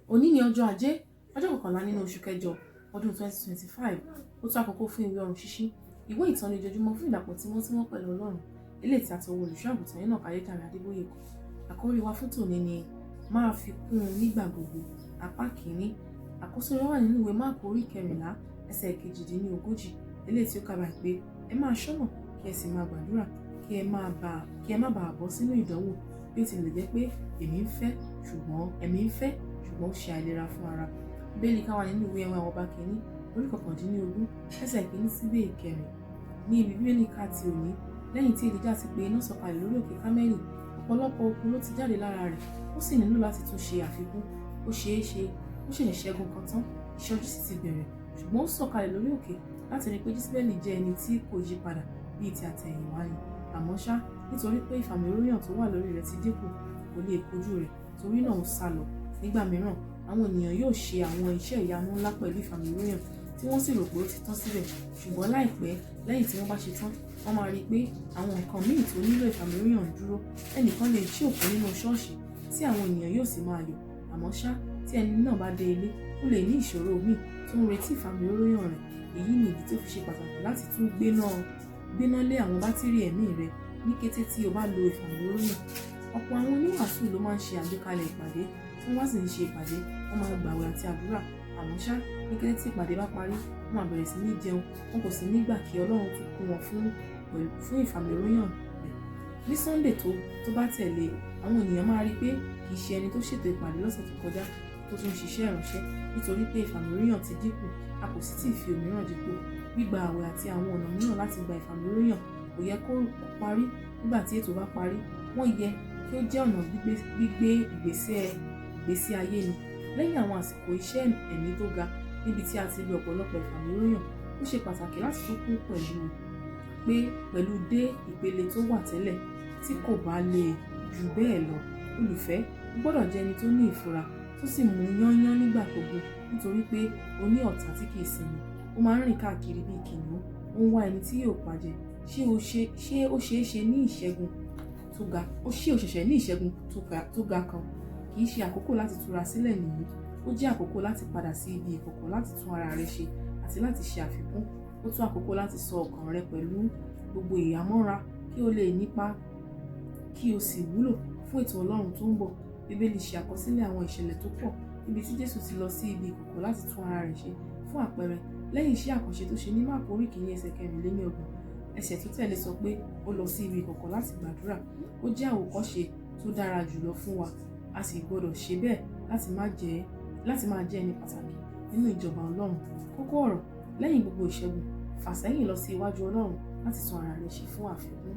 Òní ni ọjọ́ Ajé, ọjọ́ kọkànlá nínú oṣù kẹjọ ọdún 2025. Ó tó àkókò fún ìwé ọ̀run ṣíṣí, ìwé ìtọ́ni ojoojúmọ́ fún ìdàpọ̀ tímọ́tímọ́ pẹ̀lú Ọlọ́run, eléyìí tí a ti ọwọ́ olùṣọ́ àgùntàn Enoch Ayédáre Adébóyè kọ. Àkórí wa fún tòní ni máa fi kún un nígbà gbogbo, apá kìíní. Àkóso rẹ̀ wà nínú ìwé Máàkù orí 14 ẹsẹ̀ 38, eléyìí tí ó kà báyìí pé ẹ máa ṣọ́nà kí ẹ sì máa gbàdúrà kí ẹ má bàa bọ́ sínú ìdánwò, bí ó tilẹ̀ jẹ́ pé ẹ̀mí ń fẹ́ ṣùgbọ́n ó ṣe àìlera fún ara. Bíbélì ká wà nínú ìwé àwọn ọba kìíní orí 19 ẹsẹ̀ 1 sí 4. Ní ibi Bíbélì ká ti òní, lẹ́yìn tí Èlíjà ti pe iná sọ̀kalẹ̀ lórí òkè Kámẹ́lì, ọ̀pọ̀lọpọ̀ okun ló ti jáde lára rẹ̀, ó sì nílò láti tún ṣe àfikún. Ó ṣeéṣe ó ṣẹ̀ṣẹ̀ ṣẹ́gun kan tán, ìṣọ́jú sì ti bẹ̀rẹ̀, ṣùgbọ́n ó sọ̀kalẹ̀ lórí òkè láti rí pé Jísébẹ́lì jẹ́ ẹni tí kò yí padà bíi ti àtẹ̀yìnwá ni. Àmọ́ ṣá, nítorí pé ìfàmìróyàn tó wà lórí rẹ̀ ti dínkù, kò lè kojú rẹ̀, torí náà ó sálọ. Nígbà mìíràn, àwọn ènìyàn yóò ṣe àwọn iṣẹ́ ìyanu ńlá pẹ̀lú ìfàmìróyàn tí wọ́n sì rò pé ó ti tán síbẹ̀, ṣùgbọ́n láìpẹ́ lẹ́yìn tí wọ́n bá ṣe tán, wọ́n máa rí i pé àwọn nǹkan míì tó nílò ìfàmìróyàn dúró. Ẹnìkan lè ṣí òkú nínú ṣọ́ọ̀ṣì tí àwọn ènìyàn yóò sì máa yọ̀, àmọ́ ṣá, tí ẹni náà bá dé ilé, ó lè ní ìṣòro míì tó ń retí ìfàmìróyàn rẹ̀. Èyí ni ìdí tí ó fi ṣe pàtàkì láti tún gbéná lé àwọn bátìrì ẹ̀mí rẹ̀ ní kété tí o bá lo ìfàmìróyàn. Ọ̀pọ̀ àwọn oníwàásù ló máa ń ṣe àgbékalẹ̀ ìpàdé, tí wọ́n bá sì ń ṣe ìpàdé, wọ́n máa gbààwẹ̀ àti àdúrà. Àmọ́ ṣá, ní kété tí ìpàdé bá parí, wọ́n máa bẹ̀rẹ̀ sí ní jẹun, wọn kò sì ní gbà kí Ọlọ́run tún kún wọn fún ìfàmìróyàn rẹ̀. Ní Sunday tó bá tẹ̀lé, àwọn ènìyàn máa rí i pé kì í ṣe ẹni tó ṣètò ìpàdé lọ́sẹ̀ tó kọjá tó tún ṣiṣẹ́ ìránṣẹ́, nítorí pé ìfàmìróyàn ti dínkù, a kò sì tíì fi òmíràn dípò. Gbígba àwẹ̀ àti àwọn ọ̀nà mìíràn láti gba ìfàmìróyàn kò yẹ kó parí nígbà tí ètò bá parí. Wọ́n yẹ kí ó jẹ́ ọ̀nà gbígbé ìgbésí ayé ni. Lẹ́yìn àwọn àsìkò iṣẹ́ ẹ̀mí tó ga níbi tí a ti lo ọ̀pọ̀lọpọ̀ ìfàmìróyàn, ó ṣe pàtàkì láti tún kún pẹ̀lú dé ìpele tó wà tẹ́lẹ̀ tí kò bá lè jù bẹ́ẹ̀ lọ. Olùfẹ́, o gbọ́dọ̀ jẹ́ ẹni tó ní ìfura tó sì mú yányán nígbà gbogbo, nítorí pé o ní ọ̀tá tí kìí sinmi. Ó máa ń rìn káàkiri bíi kìnìún, ó ń wá ẹni tí yóò pajẹ. Ṣé ó ṣeéṣe ní ìṣẹ́gun tó ga? Ṣé o ṣẹ̀ṣẹ̀ ní ìṣẹ́gun tó ga kan? Kì í ṣe àkókò láti túra sílẹ̀ nìyí. Ó jẹ́ àkókò láti padà sí ibi ìkọ̀kọ̀ láti tún ara rẹ ṣe àti láti ṣe àfikún. Ó tó àkókò láti sọ ọkàn rẹ pẹ̀lú gbogbo ìhámọ́ra kí o lè nípa kí o sì wúlò fún ètò Ọlọ́run tó ń bọ̀. Bíbélì ṣe àkọsílẹ̀ àwọn ìṣẹ̀lẹ̀ tó pọ̀ níbi tí Jésù ti lọ sí ibi ìkọ̀kọ̀ láti tún ara rẹ̀ ṣe. Fún àpẹẹrẹ, lẹ́yìn iṣẹ́ àkànṣe tó ṣe ní Máàkù orí 1 ẹsẹ̀ 24, ẹsẹ̀ tó tẹ̀lé sọ pé ó lọ sí ibi ìkọ̀kọ̀ láti gbàdúrà. Ó jẹ́ àwòkọ́ṣe tó dára jùlọ fún wa, a sì gbọdọ̀ ṣe bẹ́ẹ̀ láti máa jẹ́ ẹni pàtàkì nínú ìjọba Ọlọ́run. Kókó ọ̀rọ̀: lẹ́yìn gbogbo ìṣẹ́gun, fà sẹ́yìn lọ sí iwájú Ọlọ́run láti tún ara rẹ̀ ṣe fún àfikún.